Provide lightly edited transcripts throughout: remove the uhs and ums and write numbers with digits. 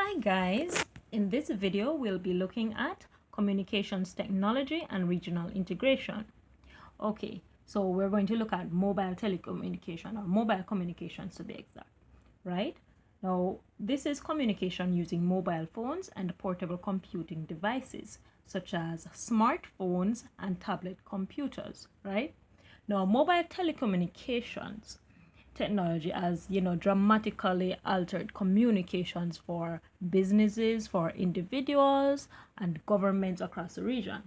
Hi guys, in this video we'll be looking at communications technology and regional integration. Okay, so we're going to look at mobile telecommunication or mobile communications to be exact, right? Now, this is communication using mobile phones and portable computing devices such as smartphones and tablet computers, right? Now, mobile telecommunications technology has dramatically altered communications for businesses, for individuals and governments across the region,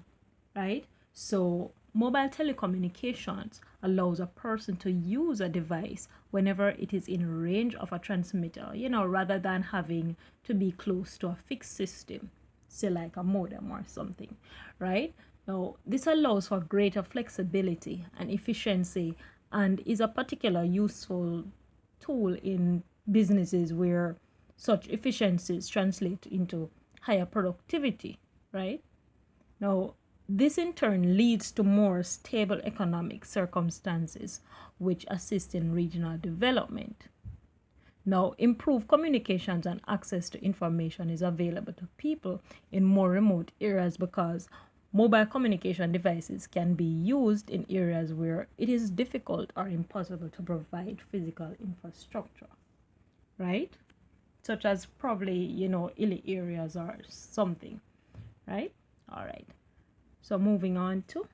right? So mobile telecommunications allows a person to use a device whenever it is in range of a transmitter, rather than having to be close to a fixed system, say like a modem or something, right? Now, this allows for greater flexibility and efficiency and is a particular useful tool in businesses where such efficiencies translate into higher productivity, right? Now, this in turn leads to more stable economic circumstances, which assist in regional development. Now, improved communications and access to information is available to people in more remote areas because mobile communication devices can be used in areas where it is difficult or impossible to provide physical infrastructure, right? Such as probably, hilly areas or something, right? All right. So moving on to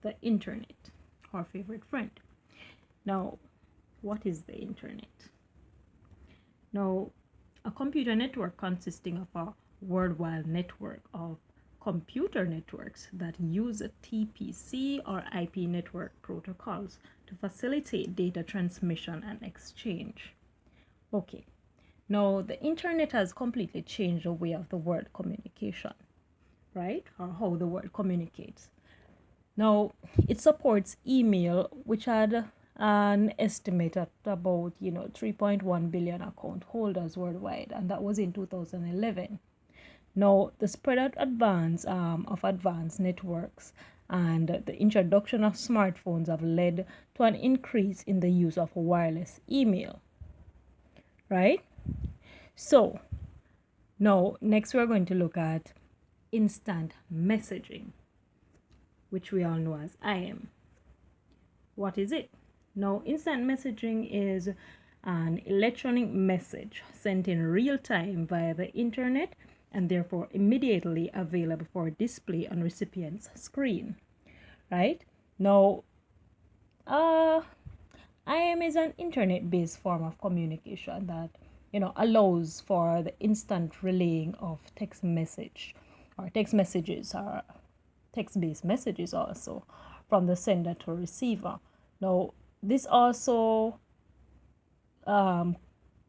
the internet, our favorite friend. Now, what is the internet? Now, a computer network consisting of a worldwide network of computer networks that use TPC or IP network protocols to facilitate data transmission and exchange. Okay, now the internet has completely changed the way of the world communication, right? Or how the world communicates. Now, it supports email, which had an estimate at about 3.1 billion account holders worldwide, and that was in 2011. Now, the spread out of advanced networks and the introduction of smartphones have led to an increase in the use of wireless email, right? So, now, next we're going to look at instant messaging, which we all know as IM. What is it? Now, instant messaging is an electronic message sent in real time via the internet and therefore immediately available for display on recipient's screen, right? Now, IM is an internet-based form of communication that allows for the instant relaying of text messages or text-based messages also from the sender to receiver. Now, this also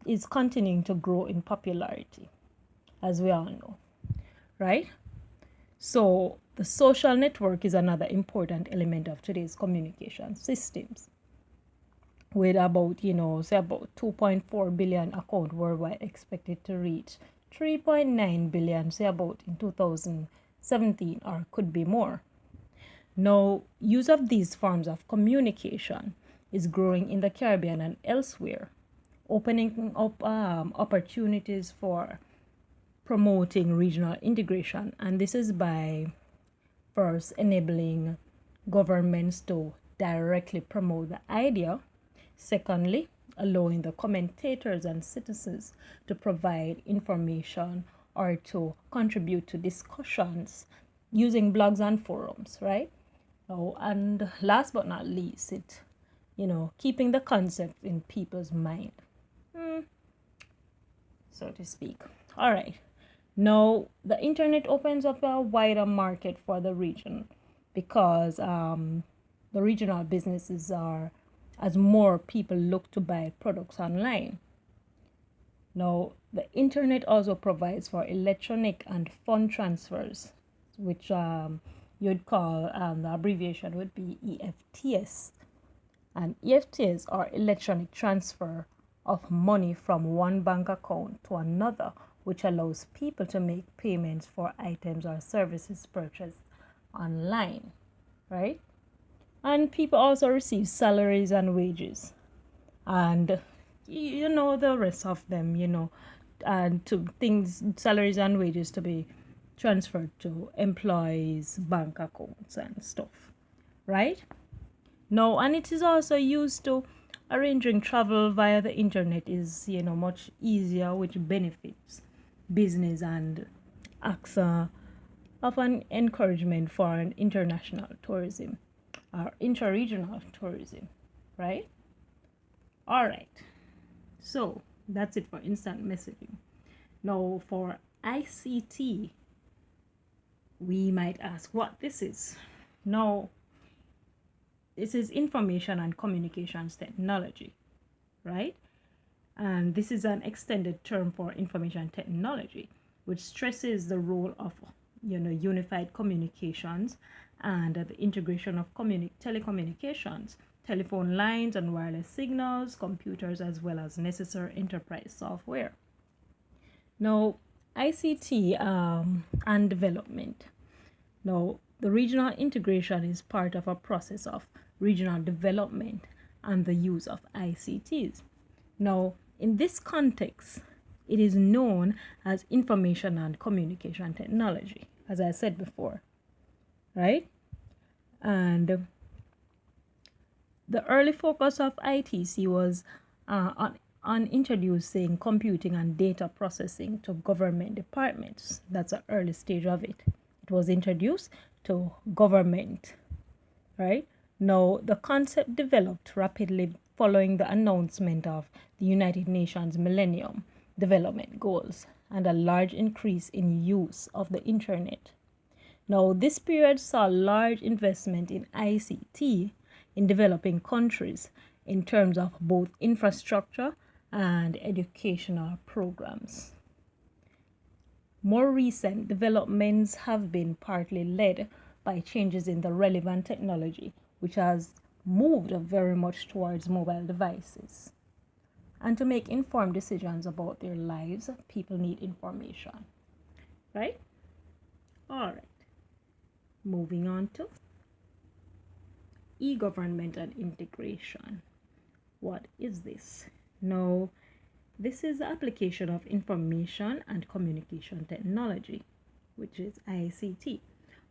is continuing to grow in popularity, as we all know, right? So the social network is another important element of today's communication systems, with about, say about 2.4 billion account worldwide expected to reach 3.9 billion, say about in 2017, or could be more. Now, use of these forms of communication is growing in the Caribbean and elsewhere, opening up opportunities for promoting regional integration, and this is by first enabling governments to directly promote the idea, secondly allowing the commentators and citizens to provide information or to contribute to discussions using blogs and forums, right? Oh, and last but not least, it keeping the concept in people's mind, so to speak. All right. Now, the internet opens up a wider market for the region because the regional businesses are, as more people look to buy products online. Now, the internet also provides for electronic and fund transfers, which you'd call, the abbreviation would be EFTs. And EFTs are electronic transfer of money from one bank account to another, which allows people to make payments for items or services purchased online, right? And people also receive salaries and wages. And the rest of them, and to things, salaries and wages to be transferred to employees' bank accounts and stuff, right? No, and it is also used to arranging travel via the internet is, much easier, which benefits business and acts of an encouragement for an international tourism or interregional tourism, right? All right. So that's it for instant messaging. Now for ICT, we might ask what this is. Now, this is information and communications technology, right? And this is an extended term for information technology, which stresses the role of unified communications and the integration of telecommunications, telephone lines and wireless signals, computers, as well as necessary enterprise software. Now, ICT and development. Now, the regional integration is part of a process of regional development and the use of ICTs. Now, in this context, it is known as information and communication technology, as I said before, right? And the early focus of ITC was on introducing computing and data processing to government departments. That's an early stage of it. It was introduced to government, right? Now, the concept developed rapidly following the announcement of the United Nations Millennium Development Goals and a large increase in use of the internet. Now, this period saw large investment in ICT in developing countries in terms of both infrastructure and educational programs. More recent developments have been partly led by changes in the relevant technology, which has moved very much towards mobile devices. And to make informed decisions about their lives, people need information, right? All right. Moving on to e-government and integration. What is this? Now, this is the application of information and communication technology, which is ICT,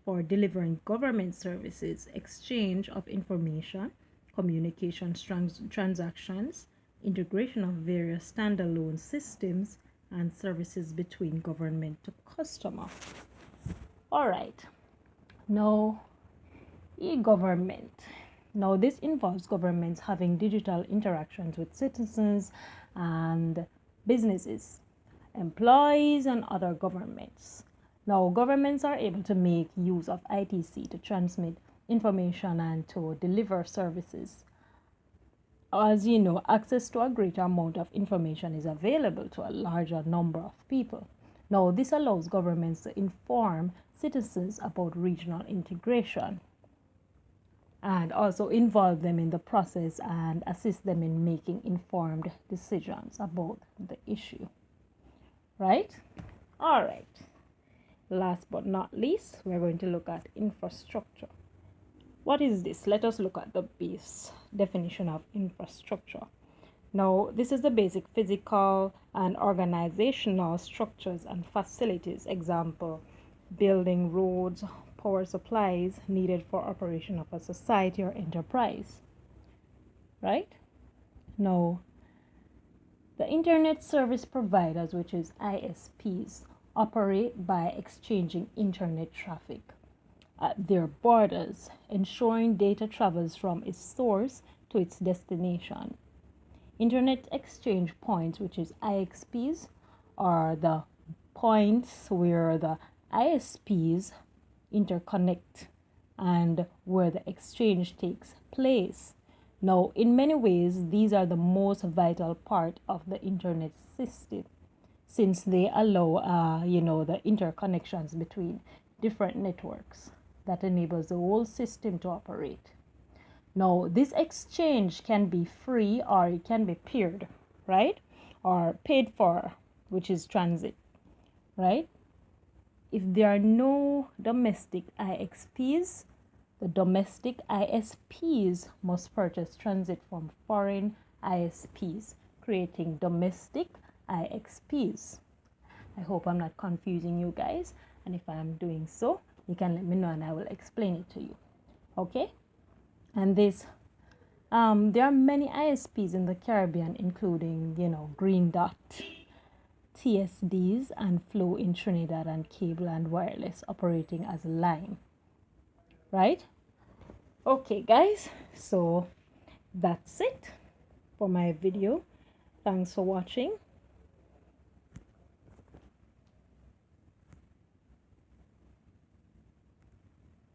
for delivering government services, exchange of information, communication transactions, integration of various standalone systems, and services between government to customer. All right. Now, e-government. Now, this involves governments having digital interactions with citizens and businesses, employees, and other governments. Now, governments are able to make use of ITC to transmit information and to deliver services. As you know, access to a greater amount of information is available to a larger number of people. Now, this allows governments to inform citizens about regional integration and also involve them in the process and assist them in making informed decisions about the issue. Right? All right. Last but not least, we're going to look at infrastructure. What is this? Let us look at the base definition of infrastructure. Now, this is the basic physical and organizational structures and facilities. Example, building, roads, power supplies needed for operation of a society or enterprise. Right? Now, the internet service providers, which is ISPs, operate by exchanging internet traffic at their borders, ensuring data travels from its source to its destination. Internet exchange points, which is IXPs, are the points where the ISPs interconnect and where the exchange takes place. Now, in many ways, these are the most vital part of the internet system, since they allow, the interconnections between different networks that enables the whole system to operate. Now, this exchange can be free or it can be peered, right? Or paid for, which is transit, right? If there are no domestic IXPs, the domestic ISPs must purchase transit from foreign ISPs, creating domestic IXPs. I hope I'm not confusing you guys, and if I'm doing so, you can let me know and I will explain it to you. Okay? And this there are many ISPs in the Caribbean, including, Green Dot, TSDs, and Flow in Trinidad, and Cable and Wireless operating as a line. Right? Okay, guys, so that's it for my video. Thanks for watching.